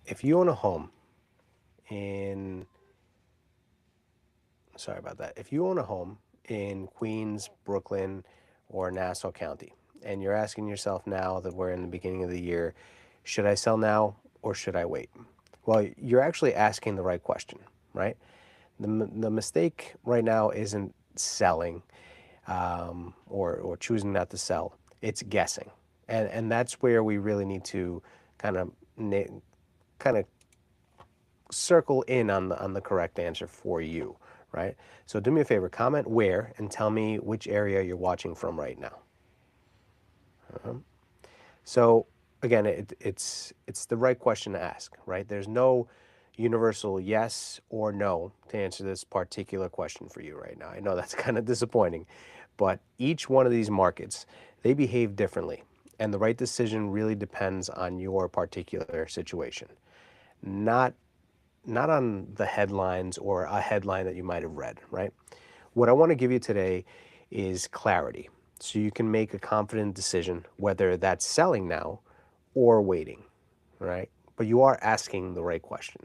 if you own a home in, sorry about that, if you own a home in Queens, Brooklyn, or Nassau County, and you're asking yourself now that we're in the beginning of the year, should I sell now or should I wait? Well, you're actually asking the right question, right? The mistake right now isn't selling or choosing not to sell, it's guessing. And that's where we really need to kind of kind of circle in on the correct answer for you, right? So do me a favor, comment where and tell me which area you're watching from right now. So again, it's the right question to ask, right? There's no universal yes or no to answer this particular question for you right now. I know that's kind of disappointing, but each one of these markets, they behave differently, and the right decision really depends on your particular situation, not not on the headlines or a headline that you might have read, right? What I want to give you today is clarity so you can make a confident decision whether that's selling now or waiting, right? But you are asking the right question.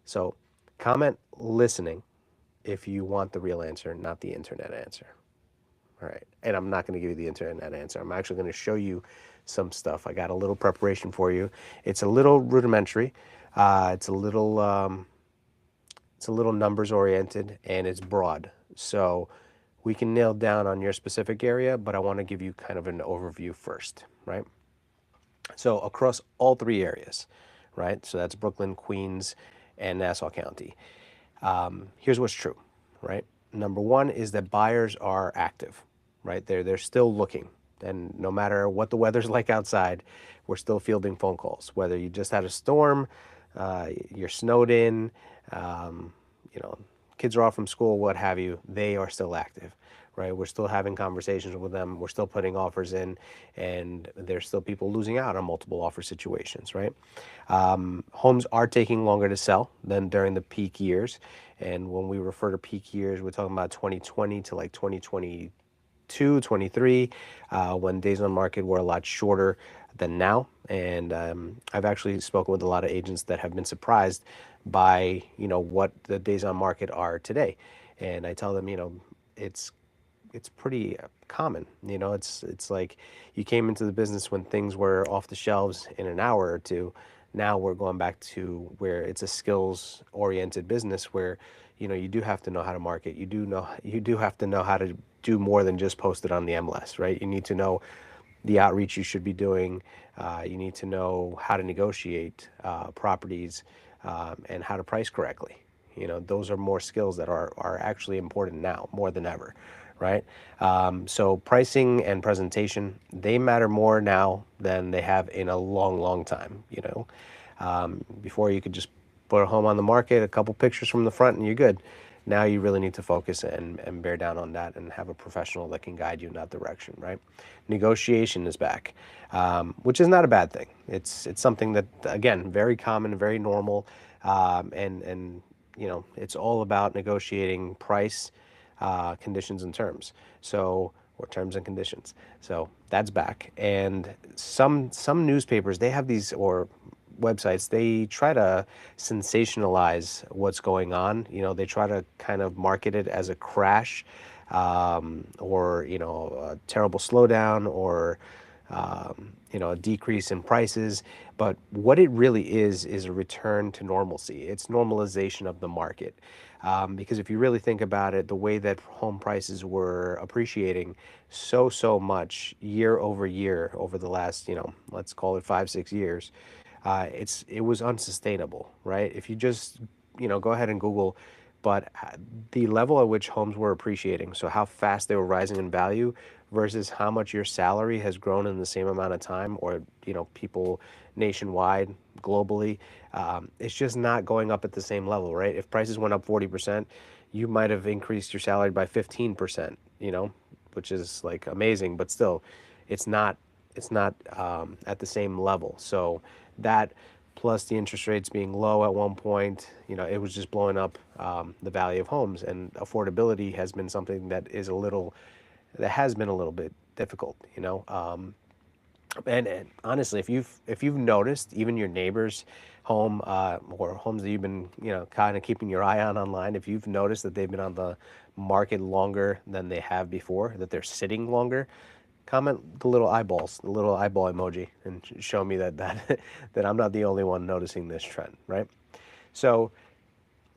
So comment listening if you want the real answer, not the internet answer. All right. And I'm not going to give you the internet answer. I'm actually going to show you some stuff. I got a little preparation for you. It's a little rudimentary. It's a little numbers oriented and it's broad. So we can nail down on your specific area, but I want to give you kind of an overview first, right? So across all three areas, right? So that's Brooklyn, Queens, and Nassau County. Here's what's true, right? Number one is that buyers are active, right? They're still looking, and no matter what the weather's like outside, we're still fielding phone calls. Whether you just had a storm, you're snowed in, um, you know, kids are off from school, what have you, they are still active, right? We're still having conversations with them. We're still putting offers in, and there's still people losing out on multiple offer situations, right? Homes are taking longer to sell than during the peak years. And when we refer to peak years, we're talking about 2020 to like 2022, 23, when days on market were a lot shorter than now. And I've actually spoken with a lot of agents that have been surprised by, what the days on market are today. And I tell them, it's it's pretty common. It's like you came into the business when things were off the shelves in an hour or two. Now we're going back to where it's a skills oriented business where you do have to know how to market. You do have to know how to do more than just post it on the MLS, right? You need to know the outreach you should be doing. You need to know how to negotiate properties and how to price correctly. Those are more skills that are actually important now more than ever, right? So pricing and presentation, they matter more now than they have in a long, long time. Before you could just put a home on the market, a couple pictures from the front, and you're good. Now you really need to focus and bear down on that and have a professional that can guide you in that direction, right? Negotiation is back, which is not a bad thing. It's something that, again, very common, very normal, and it's all about negotiating price, conditions and terms. So, or terms and conditions. So that's back. And some newspapers, they have these, or websites, they try to sensationalize what's going on. They try to kind of market it as a crash, or a terrible slowdown, or a decrease in prices. But what it really is a return to normalcy. It's normalization of the market. Because if you really think about it, the way that home prices were appreciating so much year over year over the last, let's call it 5, 6 years, it was unsustainable, right? If you just, go ahead and Google, but the level at which homes were appreciating, so how fast they were rising in value versus how much your salary has grown in the same amount of time, or people nationwide, globally, it's just not going up at the same level, right? If prices went up 40%, you might have increased your salary by 15%, which is like amazing, but still, it's not at the same level. So that, plus the interest rates being low at one point, it was just blowing up the value of homes, and affordability has been something that has been a little bit difficult. And honestly, if you've noticed, even your neighbor's home, or homes that you've been, kind of keeping your eye on online, if you've noticed that they've been on the market longer than they have before, that they're sitting longer, comment the little eyeballs, the little eyeball emoji, and show me that that I'm not the only one noticing this trend, right? So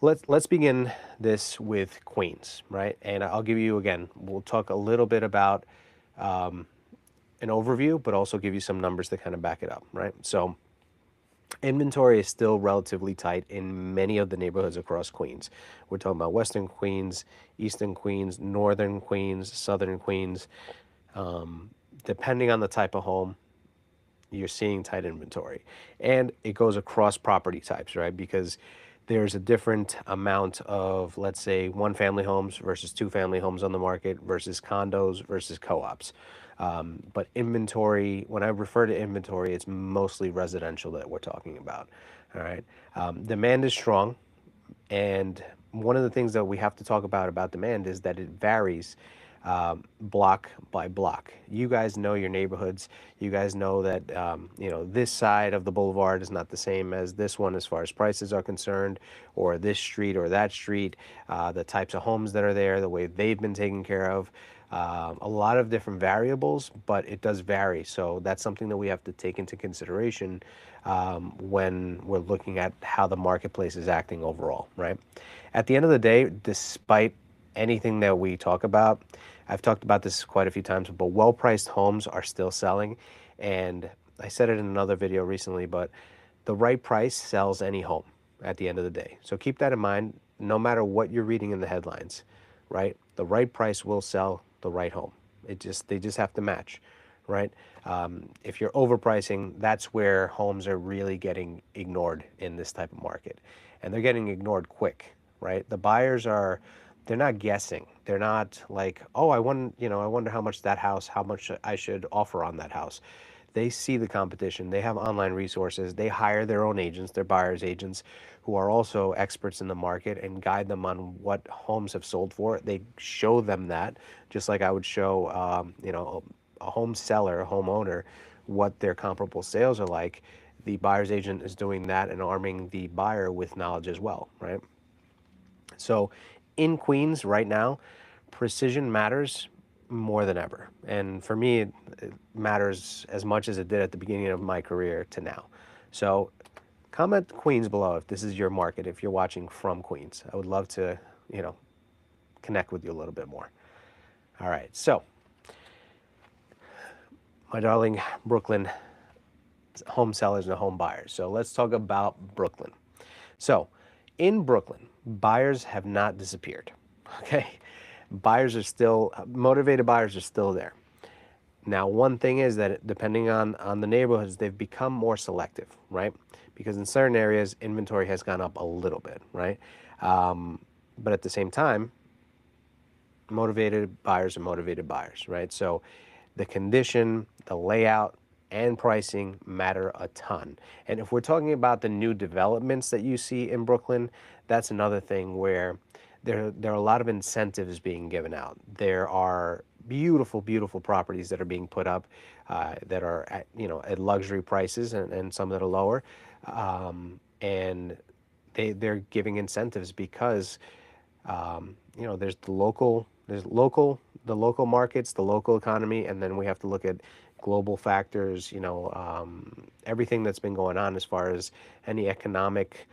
let's begin this with Queens, right? And I'll give you, again, we'll talk a little bit about an overview, but also give you some numbers to kind of back it up, right? So inventory is still relatively tight in many of the neighborhoods across Queens. We're talking about Western Queens, Eastern Queens, Northern Queens, Southern Queens. Depending on the type of home, you're seeing tight inventory. And it goes across property types, right? Because there's a different amount of, let's say, one family homes versus two family homes on the market versus condos versus co-ops. But inventory, when I refer to inventory, it's mostly residential that we're talking about. All right. Demand is strong. And one of the things that we have to talk about demand is that it varies block by block. You guys know your neighborhoods. You guys know that this side of the boulevard is not the same as this one as far as prices are concerned, or this street or that street, the types of homes that are there, the way they've been taken care of. A lot of different variables, but it does vary. So that's something that we have to take into consideration when we're looking at how the marketplace is acting overall, right? At the end of the day, despite anything that we talk about, I've talked about this quite a few times, but well-priced homes are still selling. And I said it in another video recently, but the right price sells any home at the end of the day. So keep that in mind, no matter what you're reading in the headlines, right? The right price will sell the right home. They just have to match, right? If you're overpricing, that's where homes are really getting ignored in this type of market, and they're getting ignored quick, right? The buyers are, they're not guessing. They're not like, oh, I wonder how much that house, how much I should offer on that house. They see the competition. They have online resources. They hire their own agents, their buyers agents, who are also experts in the market and guide them on what homes have sold for. They show them that, just like I would show, a home seller, a homeowner, what their comparable sales are like. The buyer's agent is doing that and arming the buyer with knowledge as well, right? So in Queens right now, precision matters more than ever. And for me, it matters as much as it did at the beginning of my career to now. So comment Queens below if this is your market, if you're watching from Queens. I would love to, connect with you a little bit more. All right. So my darling Brooklyn home sellers and home buyers. So let's talk about Brooklyn. So in Brooklyn, buyers have not disappeared. Okay. Motivated buyers are still there. Now, one thing is that depending on the neighborhoods, they've become more selective, right? Because in certain areas, inventory has gone up a little bit, right? But at the same time, motivated buyers are motivated buyers, right? So the condition, the layout, and pricing matter a ton. And if we're talking about the new developments that you see in Brooklyn, that's another thing where there are a lot of incentives being given out. There are beautiful, beautiful properties that are being put up that are at luxury prices, and some that are lower. And they're giving incentives because there's the local markets, the local economy, and then we have to look at global factors, everything that's been going on as far as any economic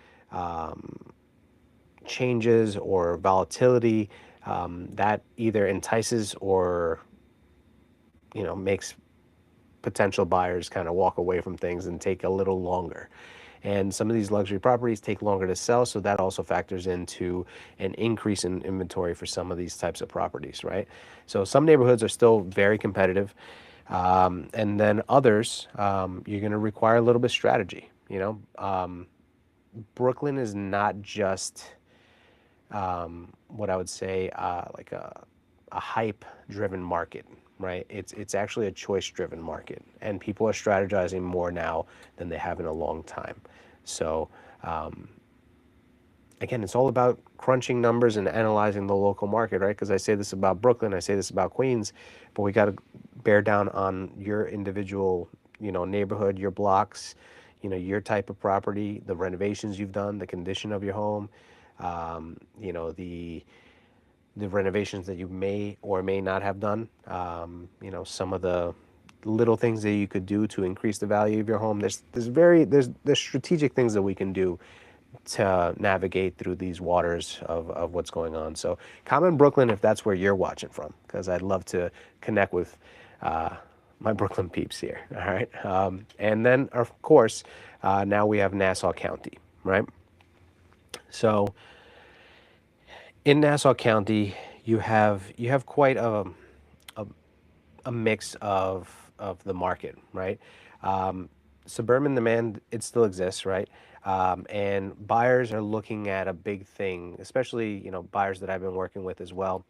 changes or volatility that either entices or makes potential buyers kind of walk away from things and take a little longer. And some of these luxury properties take longer to sell, so that also factors into an increase in inventory for some of these types of properties, right? So some neighborhoods are still very competitive, and then others, you're going to require a little bit of strategy. Brooklyn is not just what I would say like a hype-driven market, right? It's actually a choice-driven market, and people are strategizing more now than they have in a long time. So again, it's all about crunching numbers and analyzing the local market, right? Because I say this about Brooklyn, I say this about Queens, but we got to bear down on your individual, neighborhood, your blocks, your type of property, the renovations you've done, the condition of your home, the renovations that you may or may not have done, some of the little things that you could do to increase the value of your home. There's strategic things that we can do to navigate through these waters of what's going on. So comment Brooklyn if that's where you're watching from, because I'd love to connect with my Brooklyn peeps here. All right. And then, of course, now we have Nassau County, right? So in Nassau County, you have quite a mix of the market, right? Suburban demand, it still exists, right? And buyers are looking at a big thing, especially buyers that I've been working with as well.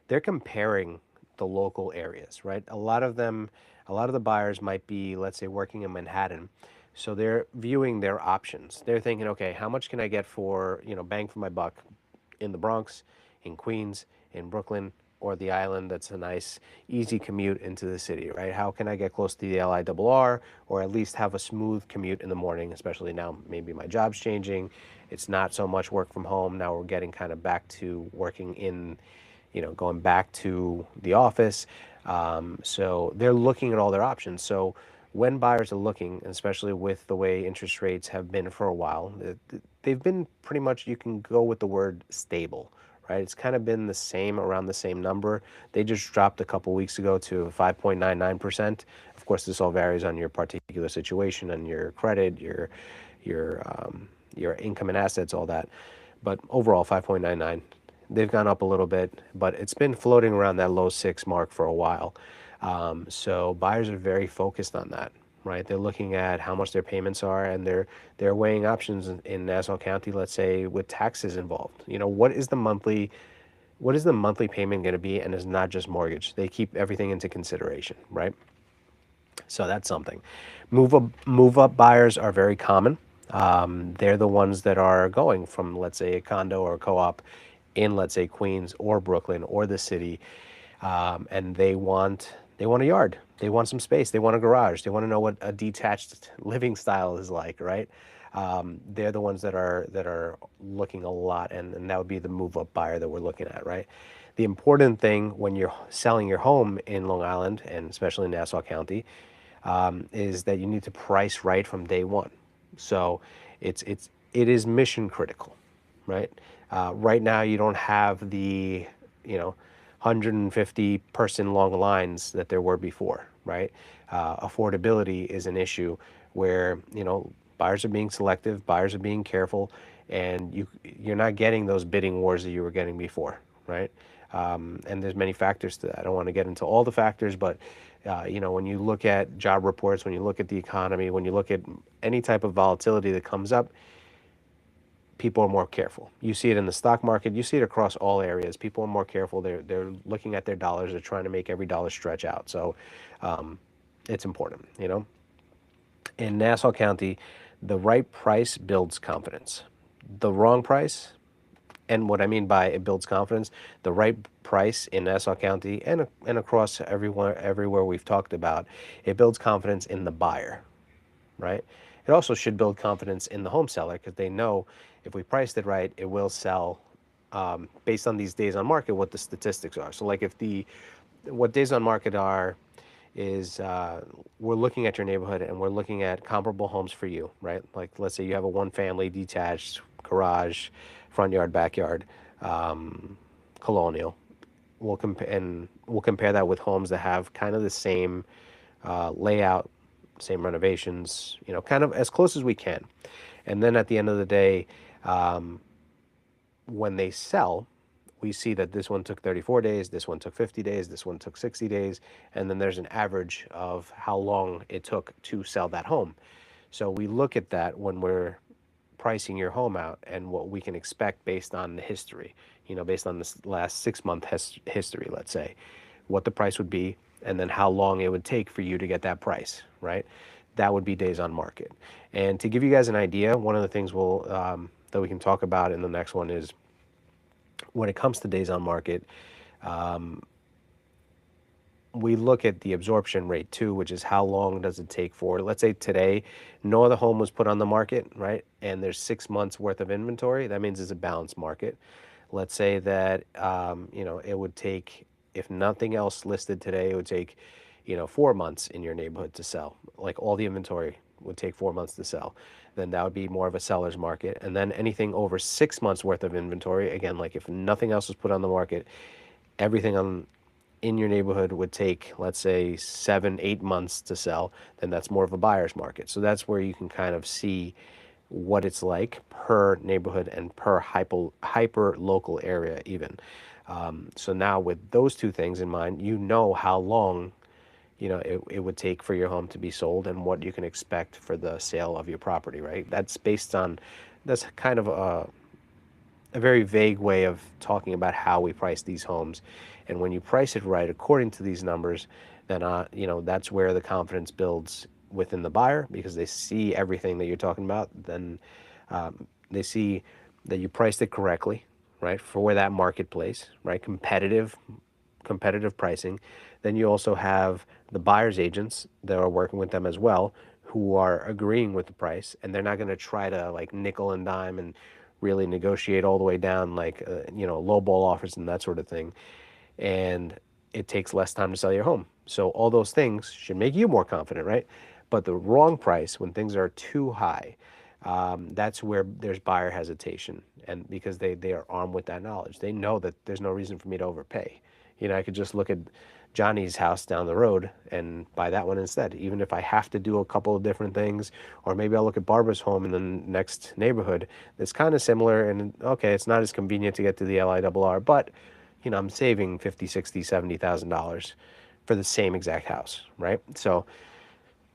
They're comparing the local areas, right? A lot of the buyers might be, let's say, working in Manhattan, so they're viewing their options. They're thinking, okay, how much can I get for bang for my buck in the Bronx, in Queens, in Brooklyn, or the island that's a nice, easy commute into the city, right? How can I get close to the LIRR, or at least have a smooth commute in the morning, especially now maybe my job's changing. It's not so much work from home. Now we're getting kind of back to working in, going back to the office. So they're looking at all their options. So when buyers are looking, especially with the way interest rates have been for a while, they've been pretty much, you can go with the word stable, right? It's kind of been the same, around the same number. They just dropped a couple weeks ago to 5.99%. Of course, this all varies on your particular situation and your credit, your income and assets, all that. But overall, 5.99. They've gone up a little bit, but it's been floating around that low six mark for a while. So buyers are very focused on that, right? They're looking at how much their payments are, and they're weighing options in Nassau County, let's say, with taxes involved. What is the monthly payment going to be? And it's not just mortgage. They keep everything into consideration, right? So that's something. Move up buyers are very common. They're the ones that are going from, let's say, a condo or a co-op in, let's say, Queens or Brooklyn or the city, and they want a yard. They want some space. They want a garage. They want to know what a detached living style is like, right? They're the ones that are looking a lot, and that would be the move up buyer that we're looking at, right? The important thing when you're selling your home in Long Island, and especially in Nassau County, is that you need to price right from day one. So it is mission critical, right? Right now you don't have the 150 person long lines that there were before, right? Affordability is an issue where buyers are being selective, buyers are being careful, and you're not getting those bidding wars that you were getting before, right? And there's many factors to that. I don't want to get into all the factors, but when you look at job reports, when you look at the economy, when you look at any type of volatility that comes up, people are more careful. You see it in the stock market. You see it across all areas. People are more careful. They're looking at their dollars. They're trying to make every dollar stretch out. So it's important, In Nassau County, the right price builds confidence. The wrong price, and what I mean by it builds confidence, the right price in Nassau County and across everywhere we've talked about, it builds confidence in the buyer, right? It also should build confidence in the home seller, because they know if we priced it right, it will sell based on these days on market, what the statistics are. So like what days on market are is we're looking at your neighborhood and we're looking at comparable homes for you, right? Like let's say you have a one family detached garage, front yard, backyard, colonial. We'll compare that with homes that have kind of the same layout, same renovations, kind of as close as we can. And then at the end of the day, when they sell, we see that this one took 34 days, this one took 50 days, this one took 60 days, and then there's an average of how long it took to sell that home. So we look at that when we're pricing your home out and what we can expect based on the history, based on this last 6 month history, let's say, what the price would be, and then how long it would take for you to get that price, right? That would be days on market. And to give you guys an idea, one of the things that we can talk about in the next one is when it comes to days on market, we look at the absorption rate too, which is how long does it take for, let's say today, no other home was put on the market, right? And there's 6 months worth of inventory. That means it's a balanced market. Let's say that, it would take, if nothing else listed today, it would take, 4 months in your neighborhood to sell. Like all the inventory would take 4 months to sell. Then that would be more of a seller's market. And then anything over 6 months worth of inventory, again, like if nothing else was put on the market, everything on in your neighborhood would take, let's say, 7, 8 months to sell, then that's more of a buyer's market. So that's where you can kind of see what it's like per neighborhood and per hyper local area even. So now with those two things in mind, you know how long it would take for your home to be sold and what you can expect for the sale of your property, right? That's kind of a very vague way of talking about how we price these homes. And when you price it right according to these numbers, then that's where the confidence builds within the buyer, because they see everything that you're talking about. Then they see that you priced it correctly, right, for that marketplace, right? Competitive pricing. Then you also have the buyer's agents that are working with them as well, who are agreeing with the price, and they're not going to try to like nickel and dime and really negotiate all the way down, like lowball offers and that sort of thing. And it takes less time to sell your home. So all those things should make you more confident, right? But the wrong price, when things are too high, that's where there's buyer hesitation. And because they are armed with that knowledge, they know that there's no reason for me to overpay. I could just look at Johnny's house down the road and buy that one instead, even if I have to do a couple of different things. Or maybe I'll look at Barbara's home in the next neighborhood that's kind of similar, and okay, it's not as convenient to get to the LIRR, but I'm saving 50, 60, $70,000 for the same exact house, right? So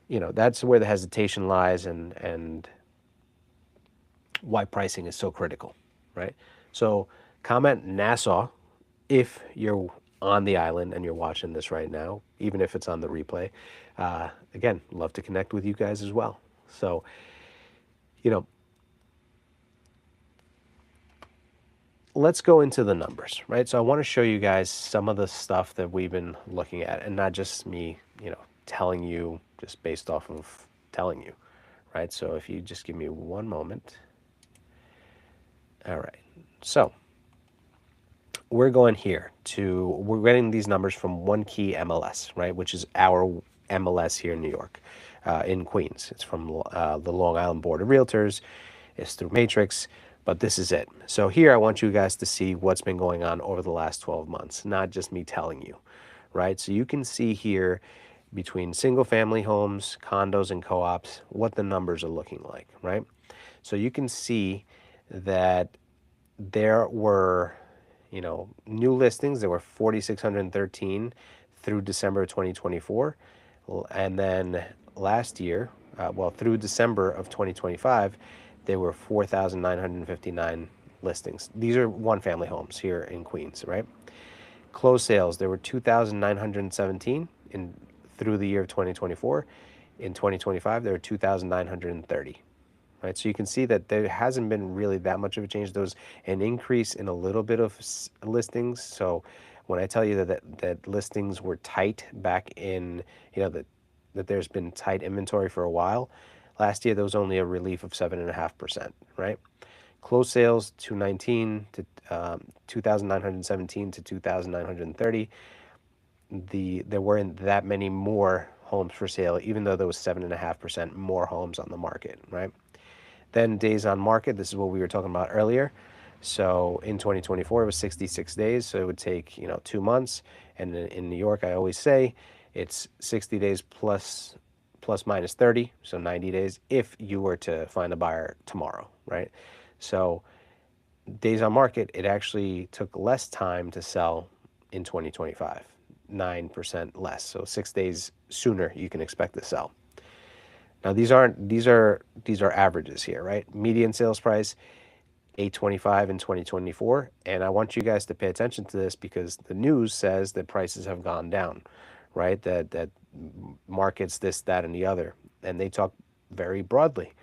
that's where the hesitation lies, and why pricing is so critical, right? So comment Nassau if you're on the island and you're watching this right now, even if it's on the replay. Again, love to connect with you guys as well. So, let's go into the numbers, right? So I want to show you guys some of the stuff that we've been looking at, and not just me, telling you just based off of telling you, right? So if you just give me one moment. All right. So we're going here we're getting these numbers from One Key MLS, right? Which is our MLS here in New York, in Queens. It's from the Long Island Board of Realtors. It's through Matrix, but this is it. So here I want you guys to see what's been going on over the last 12 months, not just me telling you, right? So you can see here between single family homes, condos, and co-ops, what the numbers are looking like, right? So you can see that there were, new listings. There were 4,613 through December of 2024. And then last year, through December of 2025, there were 4,959 listings. These are one-family homes here in Queens, right? Closed sales, there were 2,917 through the year of 2024. In 2025, there were 2,930. Right, so you can see that there hasn't been really that much of a change. There was an increase in a little bit of listings. So when I tell you that listings were tight back in, that there's been tight inventory for a while, last year there was only a relief of 7.5%, right? Closed sales 219 to 2,917 to 2,930. There weren't that many more homes for sale, even though there was 7.5% more homes on the market, right? Then days on market, this is what we were talking about earlier. So in 2024, it was 66 days. So it would take, 2 months. And in New York, I always say it's 60 days plus minus 30. So 90 days if you were to find a buyer tomorrow, right? So days on market, it actually took less time to sell in 2025, 9% less. So 6 days sooner you can expect to sell. Now these are averages here, right? Median sales price $825 in 2024, and I want you guys to pay attention to this because the news says that prices have gone down, right? That markets this, that, and the other, and they talk very broadly.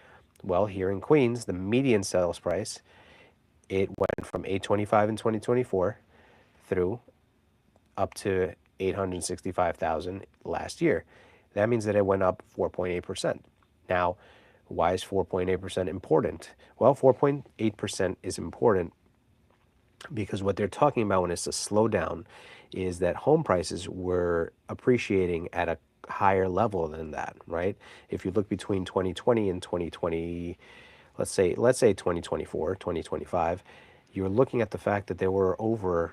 Well, here in Queens, the median sales price, it went from $825 in 2024 through up to 865,000 last year. That means that it went up 4.8%. Now, why is 4.8% important? Well, 4.8% is important because what they're talking about when it's a slowdown is that home prices were appreciating at a higher level than that, right? If you look between 2020 and 2020, let's say 2024, 2025, you're looking at the fact that there were over,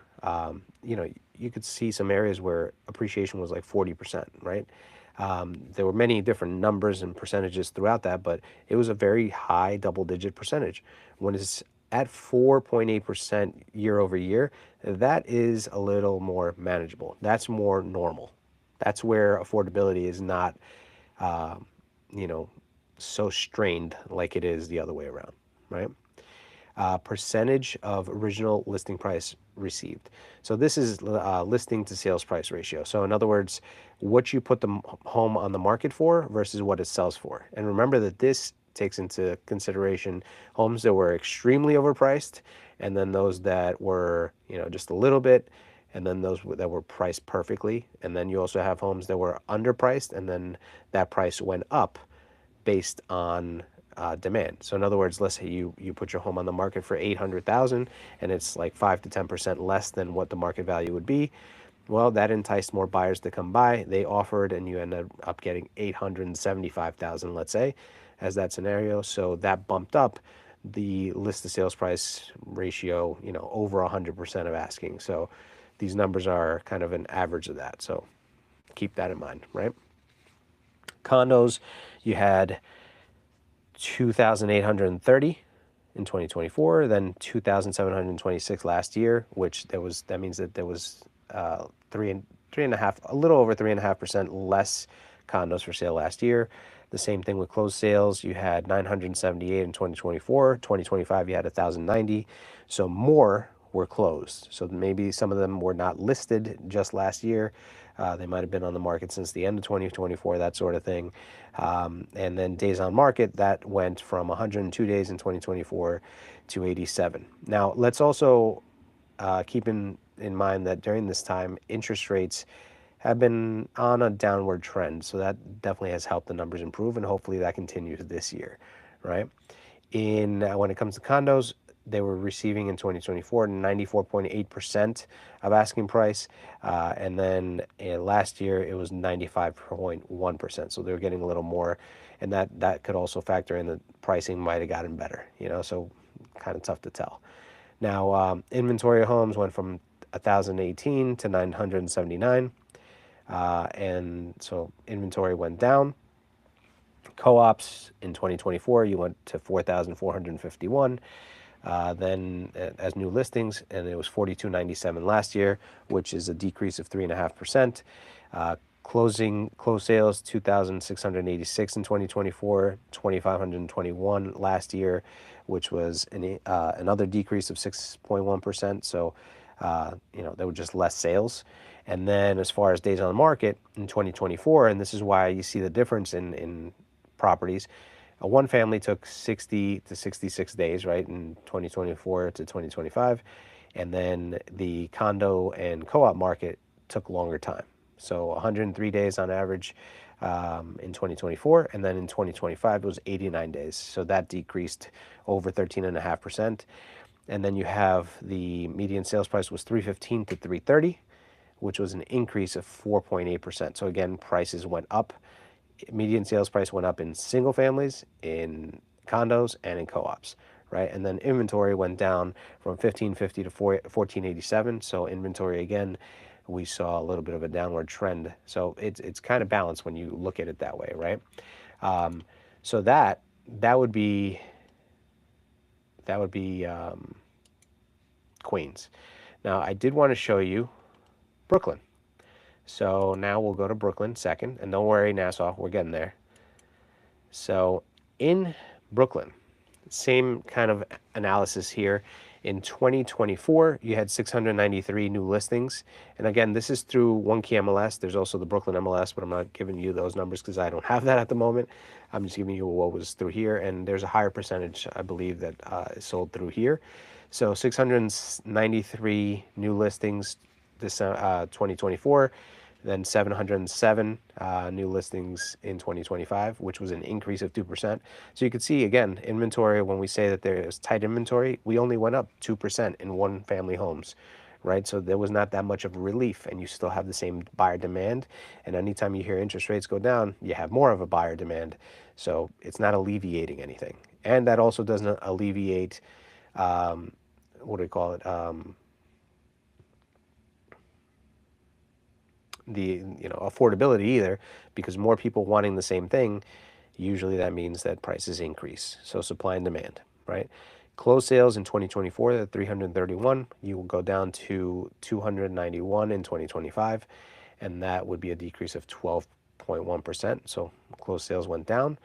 you could see some areas where appreciation was like 40%, right? There were many different numbers and percentages throughout that, but it was a very high double-digit percentage. When it's at 4.8% year over year, that is a little more manageable. That's more normal. That's where affordability is not, uh, you know, so strained like it is the other way around, right? Percentage of original listing price received. So this is listing to sales price ratio. So in other words, what you put the home on the market for versus what it sells for. And remember that this takes into consideration homes that were extremely overpriced, and then those that were, just a little bit, and then those that were priced perfectly. And then you also have homes that were underpriced, and then that price went up based on demand. So in other words, let's say you put your home on the market for 800,000 and it's like 5 to 10% less than what the market value would be. Well, that enticed more buyers to come by. They offered, and you ended up getting 875,000, let's say, as that scenario. So that bumped up the list to sales price ratio, over 100% of asking. So these numbers are kind of an average of that. So keep that in mind, right? Condos, you had 2,830 in 2024, then 2,726 last year, that means that there was three and a half, a little over 3.5% less condos for sale last year. The same thing with closed sales. You had 978 in 2024. 2025, you had 1,090. So more were closed. So maybe some of them were not listed just last year. They might have been on the market since the end of 2024, that sort of thing. And then days on market, that went from 102 days in 2024 to 87. Now, let's also keep in mind that during this time, interest rates have been on a downward trend. So that definitely has helped the numbers improve, and hopefully that continues this year, right? When it comes to condos, they were receiving in 2024 94.8% of asking price, and then last year it was 95.1%. So they were getting a little more, and that could also factor in the pricing might have gotten better, so kind of tough to tell. Now, inventory of homes went from 1,018 to 979, and so inventory went down. Co-ops in 2024, you went to 4,451. Then as new listings, and it was 4,297 last year, which is a decrease of 3.5%. Closed sales 2,686 in 2024, 2,521 last year, which was another decrease of 6.1%. So there were just less sales. And then as far as days on the market in 2024, and this is why you see the difference in properties. A one family took 60 to 66 days, right, in 2024 to 2025. And then the condo and co-op market took longer time. So 103 days on average in 2024. And then in 2025, it was 89 days. So that decreased over 13.5%. And then you have the median sales price was 315 to 330, which was an increase of 4.8%. So again, prices went up. Median sales price went up in single families, in condos, and in co-ops, right? And then inventory went down from 1,550 to 1,487. So inventory, again, we saw a little bit of a downward trend. So it's kind of balanced when you look at it that way, right? So that would be Queens. Now, I did want to show you Brooklyn. So now we'll go to Brooklyn second, and don't worry, Nassau, we're getting there. So in Brooklyn, same kind of analysis here. In 2024, you had 693 new listings. And again, this is through One Key MLS. There's also the Brooklyn MLS, but I'm not giving you those numbers because I don't have that at the moment. I'm just giving you what was through here. And there's a higher percentage, I believe, that is sold through here. So 693 new listings 2024, then 707 new listings in 2025, which was an increase of 2%. So you can see again, inventory, when we say that there's tight inventory, we only went up 2% in one family homes, right? So there was not that much of a relief, and you still have the same buyer demand. And anytime you hear interest rates go down, you have more of a buyer demand. So it's not alleviating anything. And that also doesn't alleviate, what do we call it? The affordability either, because more people wanting the same thing, usually that means that prices increase. So supply and demand, right? Closed sales in 2024 at 331, you will go down to 291 in 2025, and that would be a decrease of 12.1%. So closed sales went down.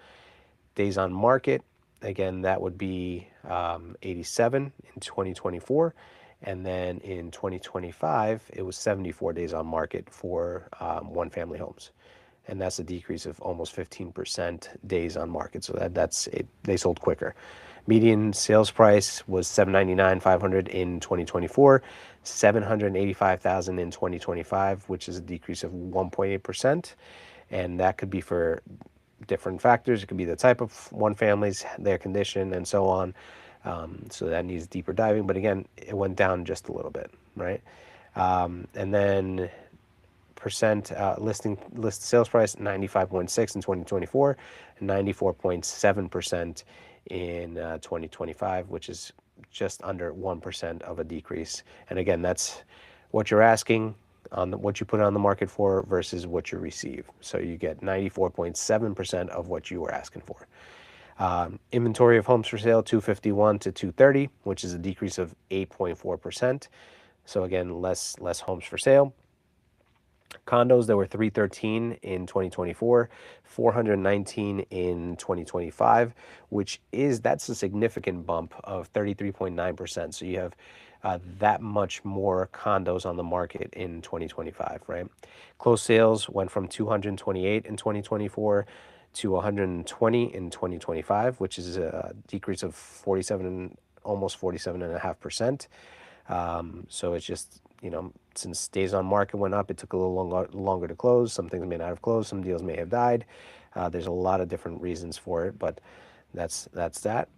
Days on market, again, that would be 87 in 2024. And then in 2025, it was 74 days on market for one family homes. And that's a decrease of almost 15% days on market. So that's it. They sold quicker. Median sales price was $799,500 in 2024, $785,000 in 2025, which is a decrease of 1.8%. And that could be for different factors. It could be the type of one families, their condition, and so on. So that needs deeper diving. But again, it went down just a little bit, right? And then percent list sales price 95.6 in 2024, and 94.7% in 2025, which is just under 1% of a decrease. And again, that's what you're asking on what you put on the market for versus what you receive. So you get 94.7% of what you were asking for. Inventory of homes for sale 251 to 230, which is a decrease of 8.4%. So again, less homes for sale. Condos, there were 313 in 2024, 419 in 2025, that's a significant bump of 33.9%. So you have that much more condos on the market in 2025, right? Closed sales went from 228 in 2024 to 120 in 2025, which is a decrease of 47, almost 47.5%. So it's just, since days on market went up, it took a little longer to close. Some things may not have closed. Some deals may have died. There's a lot of different reasons for it, but that's that.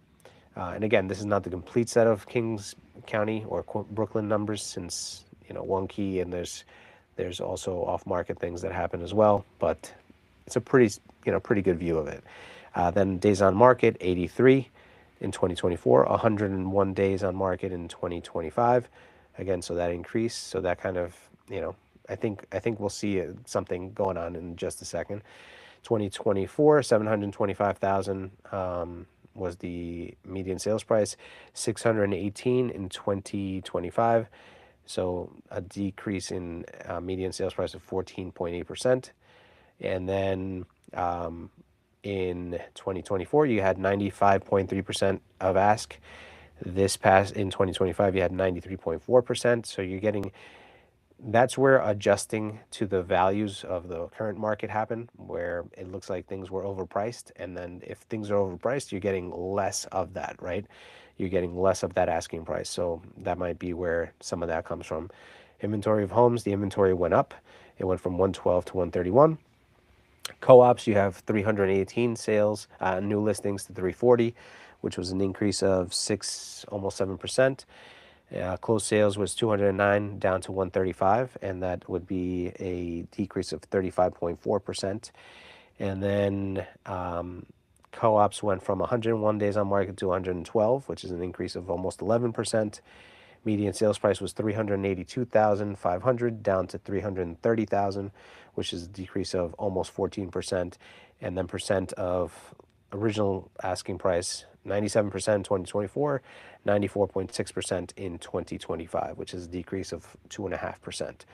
And again, this is not the complete set of Kings County or Brooklyn numbers, since one key, and there's also off-market things that happen as well. But it's a pretty good view of it. Then days on market 83 in 2024, 101 days on market in 2025. Again, so that increased. So that kind of I think we'll see something going on in just a second. 2024, 725,000 was the median sales price, 618 in 2025. So a decrease in median sales price of 14.8%. And then in 2024, you had 95.3% of ask. This past in 2025, you had 93.4%. So you're getting, that's where adjusting to the values of the current market happen, where it looks like things were overpriced. And then if things are overpriced, you're getting less of that, right? You're getting less of that asking price. So that might be where some of that comes from. Inventory of homes, the inventory went up. It went from 112 to 131. Co-ops, you have 318 sales, new listings to 340, which was an increase of almost 7%. Closed sales was 209 down to 135, and that would be a decrease of 35.4%. And then co-ops went from 101 days on market to 112, which is an increase of almost 11%. Median sales price was 382,500 down to 330,000, which is a decrease of almost 14%. And then percent of original asking price, 97% in 2024, 94.6% in 2025, which is a decrease of 2.5%.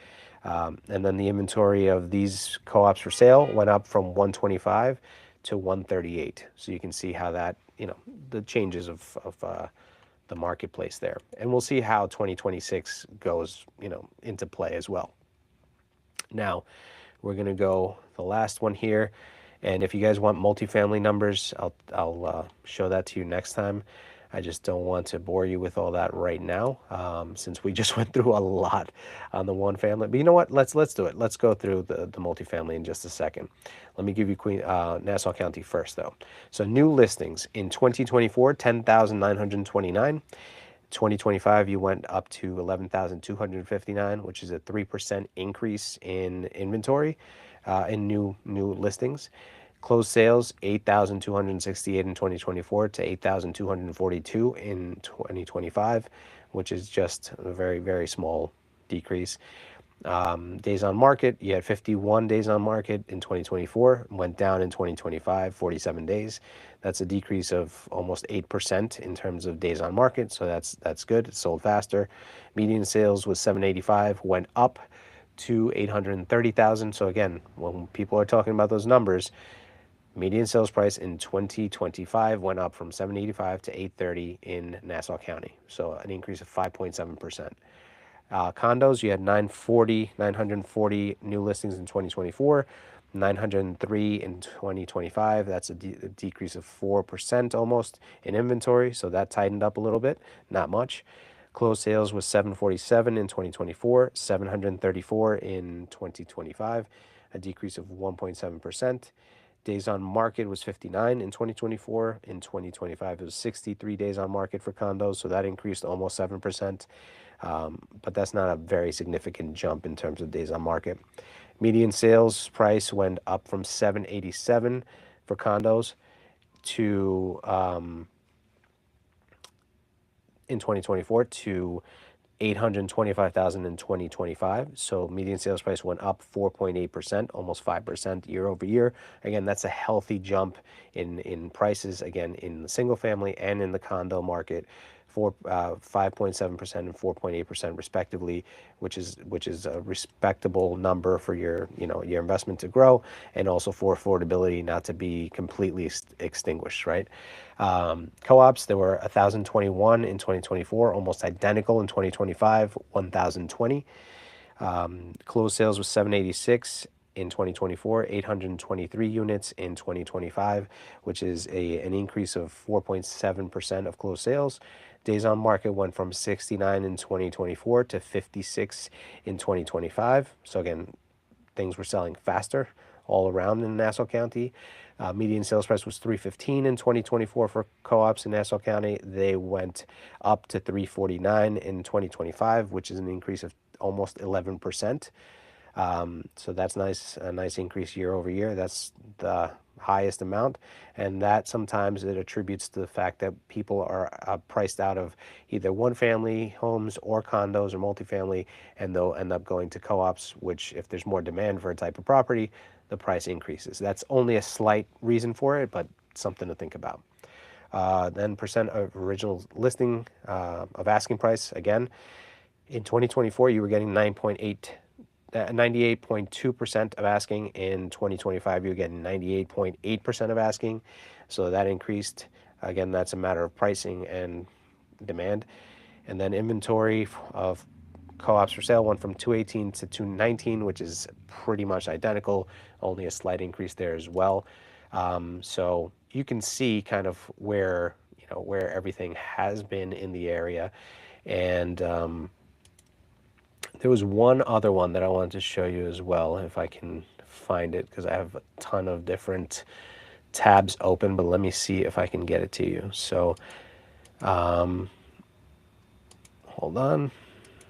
And then the inventory of these co-ops for sale went up from 125 to 138. So you can see how that, the changes of the marketplace there. And we'll see how 2026 goes, into play as well. Now, we're going to go the last one here. And if you guys want multifamily numbers, I'll show that to you next time. I just don't want to bore you with all that right now, since we just went through a lot on the one family. But you know what? Let's do it. Let's go through the multifamily in just a second. Let me give you Nassau County first, though. So new listings in 2024, 10,929. 2025, you went up to 11,259, which is a 3% increase in inventory, in new listings. Closed sales 8,268 in 2024 to 8,242 in 2025, which is just a very, very small decrease. Days on market, you had 51 days on market in 2024, went down in 2025, 47 days. That's a decrease of almost 8% in terms of days on market, so that's good. It sold faster. Median sales was 785, went up to 830,000. So again, when people are talking about those numbers, median sales price in 2025 went up from 785 to 830 in Nassau County, so an increase of 5.7%. Condos, you had 940 new listings in 2024, 903 in 2025. That's a decrease of 4% almost in inventory, so that tightened up a little bit, not much. Closed sales was 747 in 2024, 734 in 2025, a decrease of 1.7%. Days on market was 59 in 2024. In 2025, it was 63 days on market for condos, so that increased almost 7%. But that's not a very significant jump in terms of days on market. Median sales price went up from 787 for condos to in 2024 to 825,000 in 2025. So median sales price went up 4.8%, almost 5% year over year. Again, that's a healthy jump in prices, again, in the single family and in the condo market, for 5.7% and 4.8% respectively, which is a respectable number for your investment to grow, and also for affordability not to be completely extinguished, right? Co-ops, there were 1,021 in 2024, almost identical in 2025, 1,020. Closed sales was 786 in 2024, 823 units in 2025, which is an increase of 4.7% of closed sales. Days on market went from 69 in 2024 to 56 in 2025. So again, things were selling faster all around in Nassau County. Median sales price was 315 in 2024 for co-ops in Nassau County. They went up to 349 in 2025, which is an increase of almost 11%. So that's nice, a nice increase year over year. That's the highest amount, and that sometimes it attributes to the fact that people are priced out of either one family homes or condos or multifamily, and they'll end up going to co-ops, which if there's more demand for a type of property, the price increases. That's only a slight reason for it, but something to think about. Then percent of original listing of asking price, again, in 2024 you were getting 98.2% of asking. In 2025, you're getting 98.8% of asking. So that increased. Again, that's a matter of pricing and demand. And then inventory of co-ops for sale went from 218 to 219, which is pretty much identical, only a slight increase there as well. So you can see kind of where everything has been in the area. And there was one other one that I wanted to show you as well, if I can find it, because I have a ton of different tabs open, but let me see if I can get it to you. So, hold on.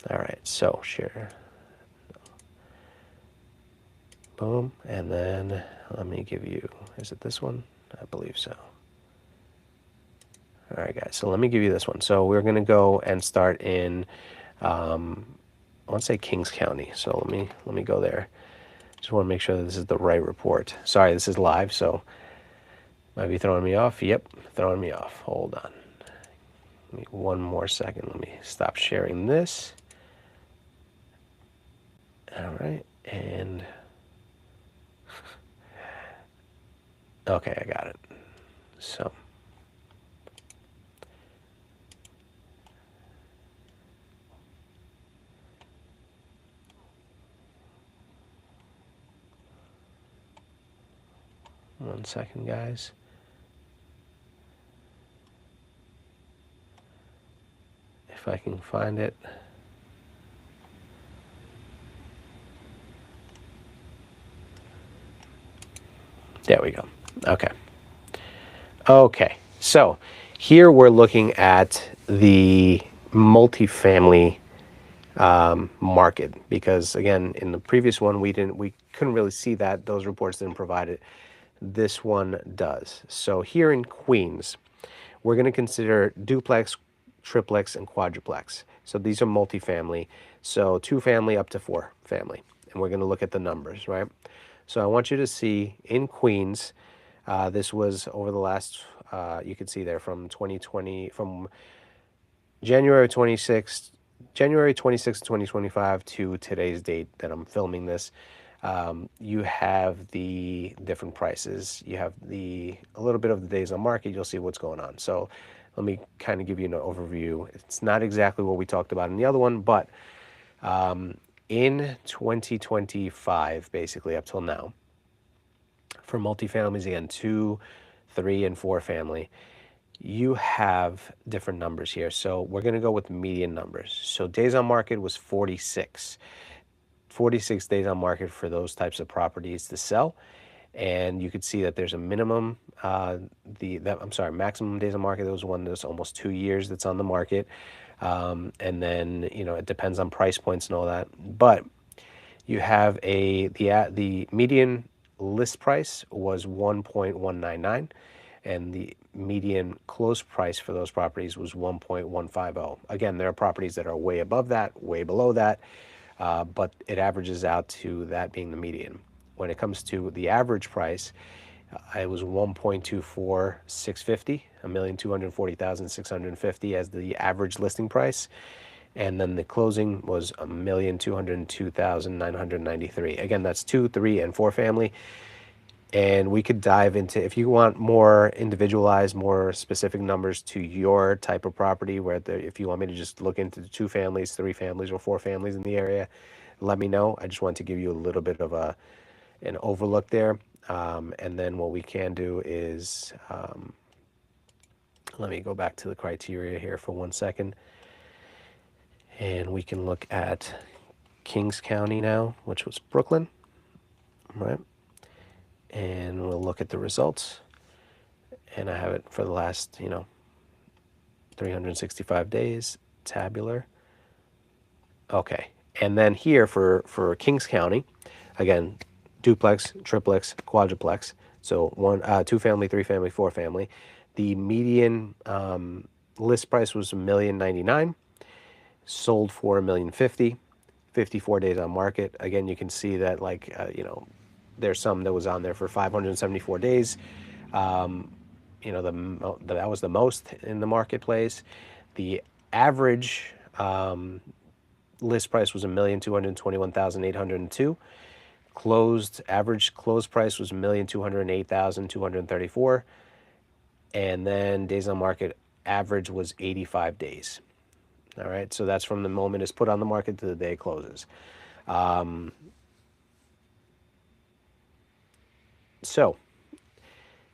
All right, so share. Boom, and then let me give you, is it this one? I believe so. All right, guys, so let me give you this one. So we're gonna go and start in, I want to say Kings County. So let me go there. Just want to make sure that this is the right report. Sorry, this is live, so might be throwing me off. Yep, throwing me off. Hold on. Give me one more second. Let me stop sharing this. All right, and okay, I got it. So one second, guys. if I can find it. There we go. Okay. Okay. So here we're looking at the multifamily market, because again, in the previous one we couldn't really see that. Those reports didn't provide it. This one does. So here in Queens, we're going to consider duplex, triplex, and quadruplex. So these are multifamily. So 2 family up to 4 family. And we're going to look at the numbers, right? So I want you to see in Queens, this was over the last, you can see there from 2020, from January 26th, 2025 to today's date that I'm filming this. You have the different prices. You have a little bit of the days on market. You'll see what's going on. So let me kind of give you an overview. It's not exactly what we talked about in the other one, but in 2025, basically up till now, for multifamilies, again, 2, 3, and 4 family, you have different numbers here. So we're going to go with median numbers. So days on market was 46. 46 days on market for those types of properties to sell. And you could see that there's a minimum, maximum days on market. There was one that's almost 2 years that's on the market. And then, it depends on price points and all that. But you have the median list price was 1.199, and the median close price for those properties was 1.150. Again, there are properties that are way above that, way below that, but it averages out to that being the median. When it comes to the average price, it was 1.24650, 1,240,650 as the average listing price. And then the closing was 1,202,993. Again, that's 2, 3, and 4 family. And we could dive into, if you want more individualized, more specific numbers to your type of property, if you want me to just look into the 2 families, 3 families, or 4 families in the area, let me know. I just want to give you a little bit of an overlook there. And then what we can do is, let me go back to the criteria here for 1 second. And we can look at Kings County now, which was Brooklyn, right? And we'll look at the results. And I have it for the last, 365 days, tabular. Okay. And then here for Kings County, again, duplex, triplex, quadruplex. So 2 family, 3 family, 4 family. The median list price was $1,099,000. Sold for $1,050,000, 54 days on market. Again, you can see that there's some that was on there for 574 days. That was the most in the marketplace. The average list price was $1,221,802. Average close price was $1,208,234. And then days on market average was 85 days. All right, so that's from the moment it's put on the market to the day it closes. So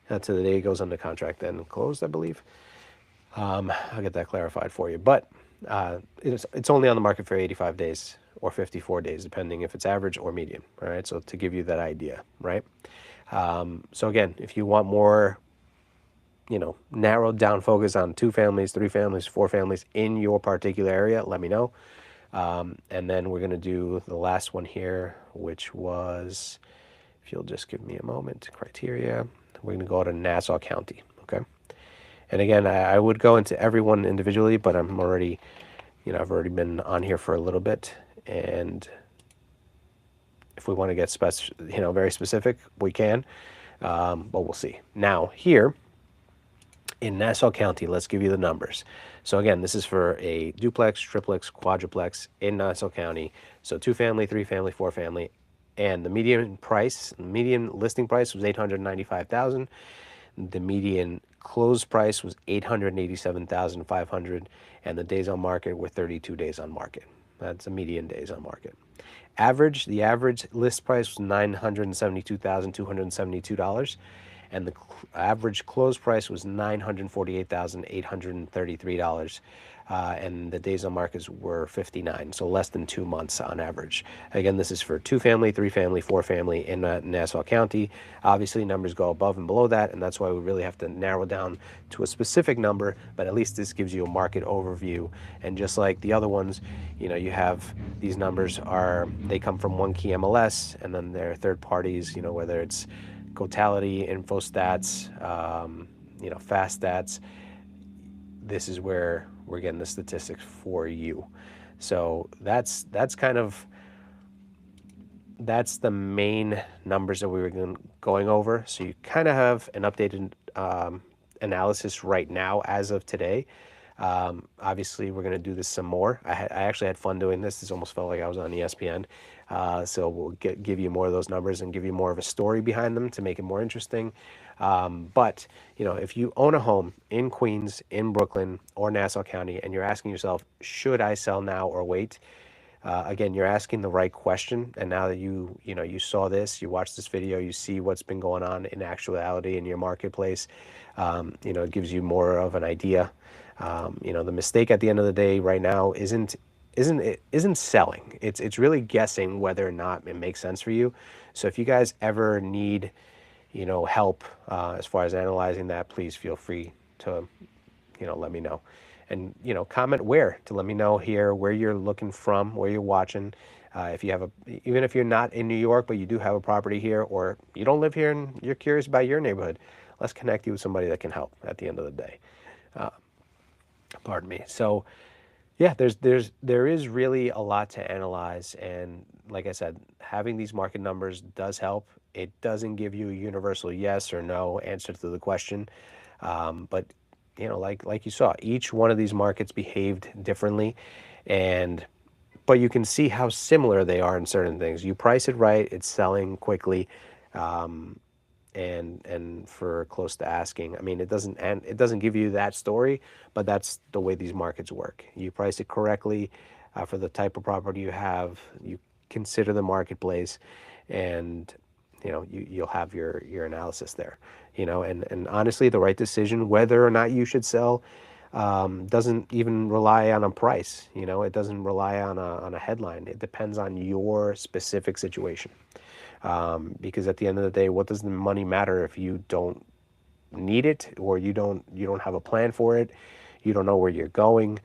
that's the day it goes under contract, then closed, I believe. I'll get that clarified for you. But it's only on the market for 85 days or 54 days, depending if it's average or median. All right, so to give you that idea, right? So again, if you want more, narrowed down focus on 2 families, 3 families, 4 families in your particular area, let me know. And then we're going to do the last one here, which was, if you'll just give me a moment, criteria. We're going to go to Nassau County, okay? And again, I would go into everyone individually, but I'm already, I've already been on here for a little bit. And if we want to get very specific, we can, but we'll see. Now here, in Nassau County, let's give you the numbers. So again, this is for a duplex, triplex, quadruplex in Nassau County. So 2 family, 3 family, 4 family, and the median listing price was $895,000. The median close price was $887,500, and the days on market were 32 days on market. That's the median days on market. The average list price was $972,272. and the average close price was $948,833. And the days on markets were 59, so less than 2 months on average. Again, this is for 2-family, 3-family, 4-family in Nassau County. Obviously, numbers go above and below that, and that's why we really have to narrow down to a specific number, but at least this gives you a market overview. And just like the other ones, you have these numbers they come from one key MLS, and then there are third parties, whether it's Cotality, InfoStats, Fast Stats. This is where we're getting the statistics for you. So that's the main numbers that we were going over. So you kind of have an updated analysis right now as of today. Obviously, we're going to do this some more. I actually had fun doing this. This almost felt like I was on ESPN. So we'll give you more of those numbers and give you more of a story behind them to make it more interesting. But if you own a home in Queens, in Brooklyn, or Nassau County, and you're asking yourself, should I sell now or wait? Again, you're asking the right question. And now that you saw this, you watched this video, you see what's been going on in actuality in your marketplace. It gives you more of an idea. The mistake at the end of the day right now isn't selling. It's really guessing whether or not it makes sense for you. So if you guys ever need help as far as analyzing that, please feel free to let me know. And comment where to let me know here where you're looking from, where you're watching. If you have even if you're not in New York but you do have a property here, or you don't live here and you're curious about your neighborhood, let's connect you with somebody that can help at the end of the day. Pardon me. So yeah, there is really a lot to analyze, and like I said, having these market numbers does help. It doesn't give you a universal yes or no answer to the question, but like you saw, each one of these markets behaved differently, but you can see how similar they are in certain things. You price it right, it's selling quickly, and for close to asking. I mean, it doesn't give you that story, but that's the way these markets work. You price it correctly for the type of property you have. You consider the marketplace, and you'll have your analysis there. And honestly, the right decision whether or not you should sell doesn't even rely on a price. It doesn't rely on a headline. It depends on your specific situation. Because at the end of the day, what does the money matter if you don't need it, or you don't have a plan for it, you don't know where you're going?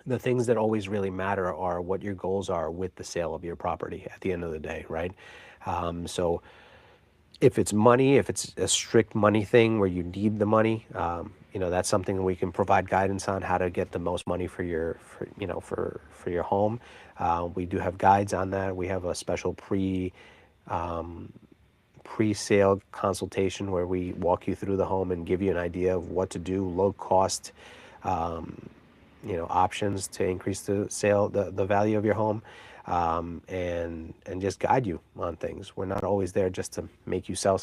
The things that always really matter are what your goals are with the sale of your property at the end of the day, right? So if it's money, if it's a strict money thing where you need the money, that's something we can provide guidance on how to get the most money for your home. We do have guides on that. We have a special pre-sale consultation where we walk you through the home and give you an idea of what to do, low cost, options to increase the value of your home. And just guide you on things. We're not always there just to make you sell.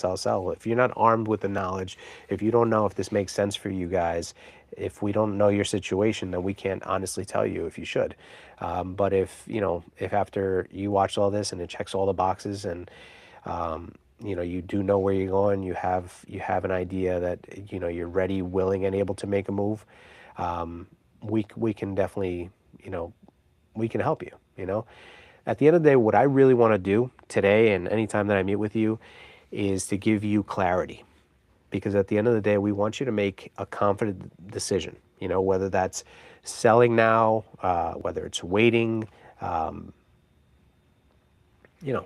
If you're not armed with the knowledge, if you don't know if this makes sense for you guys, if we don't know your situation, then we can't honestly tell you if you should. But if after you watch all this and it checks all the boxes, and you do know where you're going, you have an idea that you're ready, willing, and able to make a move, we can definitely we can help you. At the end of the day, what I really want to do today and anytime that I meet with you is to give you clarity, because at the end of the day, we want you to make a confident decision, whether that's selling now, whether it's waiting,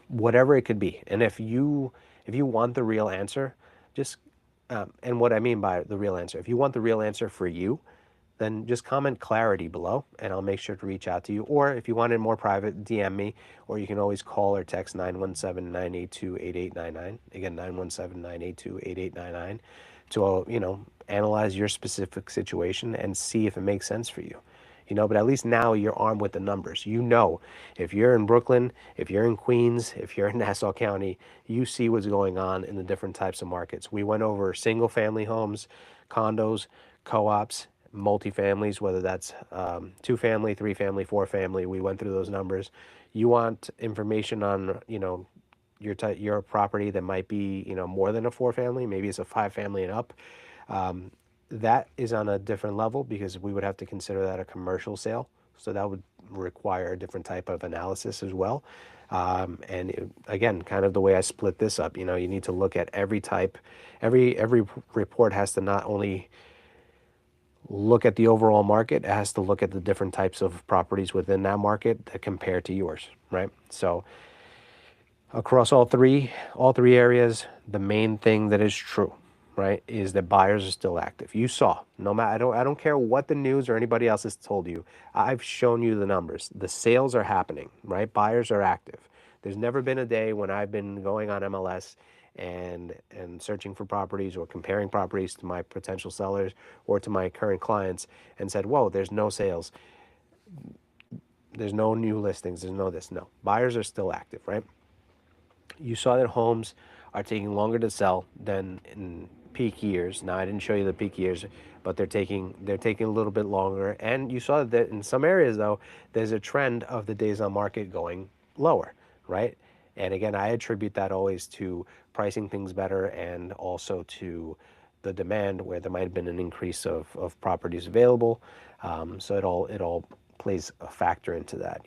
whatever it could be. And if you want the real answer, and what I mean by the real answer, if you want the real answer for you, then just comment clarity below and I'll make sure to reach out to you. Or if you want it more private, DM me, or you can always call or text 917-982-8899. Again, 917-982-8899 to, analyze your specific situation and see if it makes sense for you. But at least now you're armed with the numbers. If you're in Brooklyn, if you're in Queens, if you're in Nassau County, you see what's going on in the different types of markets. We went over single family homes, condos, co-ops, multifamilies, whether that's 2-family, 3-family, 4-family. We went through those numbers. You want information on, your property that might be, more than a four family, maybe it's a five family and up. That is on a different level because we would have to consider that a commercial sale. So that would require a different type of analysis as well. Again, kind of the way I split this up, you need to look at every type. Every report has to not only look at the overall market, it has to look at the different types of properties within that market that compare to yours, right? So across all three areas, the main thing that is true, right, is that buyers are still active. You saw, no matter, I don't care what the news or anybody else has told you. I've shown you the numbers. The sales are happening, right? Buyers are active. There's never been a day when I've been going on MLS and searching for properties or comparing properties to my potential sellers or to my current clients and said, whoa, there's no sales, there's no new listings, there's no this. No, buyers are still active, right? You saw that homes are taking longer to sell than in peak years. Now, I didn't show you the peak years, but they're taking a little bit longer. And you saw that in some areas, though, there's a trend of the days on market going lower, right? And again, I attribute that always to pricing things better and also to the demand where there might have been an increase of properties available. So it all plays a factor into that.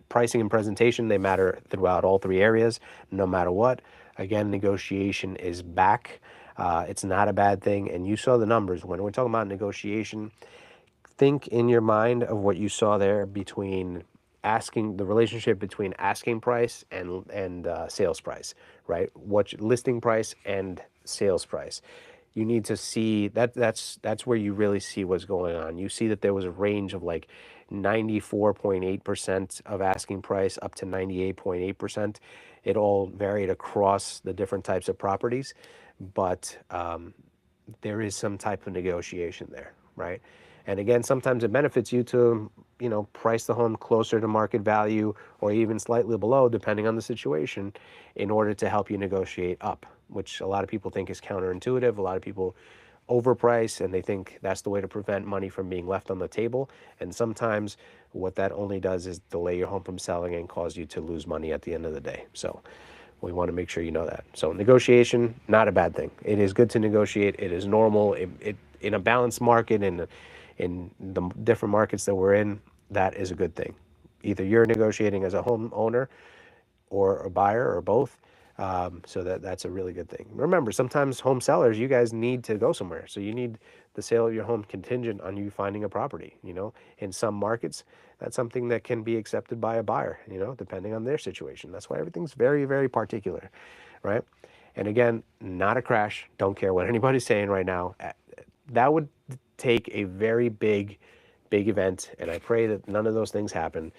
Pricing and presentation, they matter throughout all three areas, no matter what. Again, negotiation is back. It's not a bad thing. And you saw the numbers. When we're talking about negotiation, think in your mind of what you saw there between the relationship between asking price and sales price, right? What listing price and sales price. You need to see that that's where you really see what's going on. You see that there was a range of like 94.8% of asking price up to 98.8%. It all varied across the different types of properties, but there is some type of negotiation there, right? And again, sometimes it benefits you to, price the home closer to market value or even slightly below, depending on the situation, in order to help you negotiate up, which a lot of people think is counterintuitive. A lot of people overprice and they think that's the way to prevent money from being left on the table. And sometimes what that only does is delay your home from selling and cause you to lose money at the end of the day. So we want to make sure you know that. So negotiation, not a bad thing. It is good to negotiate. It is normal. It in a balanced market, in the different markets that we're in, that is a good thing. Either you're negotiating as a homeowner or a buyer or both. So that's a really good thing. Remember, sometimes home sellers, you guys need to go somewhere. So you need the sale of your home contingent on you finding a property. In some markets, that's something that can be accepted by a buyer, depending on their situation. That's why everything's very, very particular, right? And again, not a crash. Don't care what anybody's saying right now. That would take a very big event, and I pray that none of those things happen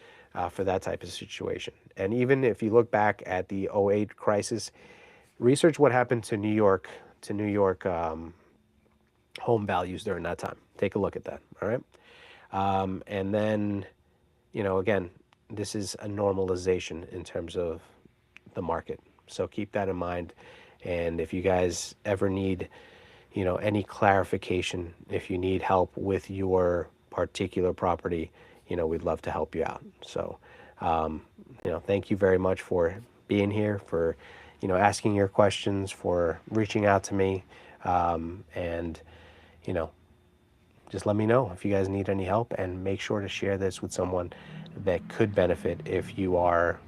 for that type of situation. And even if you look back at the '08 crisis, research what happened to New York home values during that time. Take a look at that, all right? And then, again, this is a normalization in terms of the market. So keep that in mind. And if you guys ever need, any clarification, if you need help with your particular property, we'd love to help you out. So, thank you very much for being here, for, asking your questions, for reaching out to me. And, just let me know if you guys need any help, and make sure to share this with someone that could benefit if you are,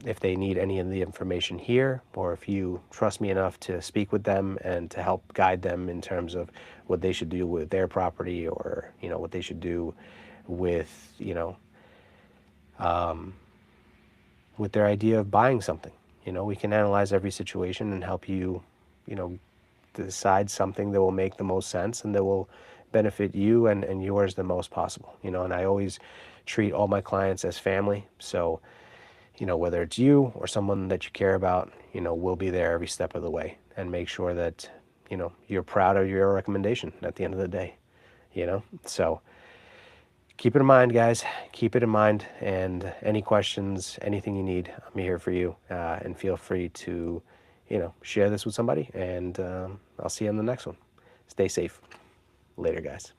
if they need any of the information here, or if you trust me enough to speak with them and to help guide them in terms of what they should do with their property, or, what they should do with, with their idea of buying something. We can analyze every situation and help you, decide something that will make the most sense and that will benefit you and yours the most possible. And I always treat all my clients as family. So, whether it's you or someone that you care about, we'll be there every step of the way and make sure that, you're proud of your recommendation at the end of the day, So keep it in mind, guys. Keep it in mind. And any questions, anything you need, I'm here for you. And feel free to, share this with somebody. And I'll see you on the next one. Stay safe. Later, guys.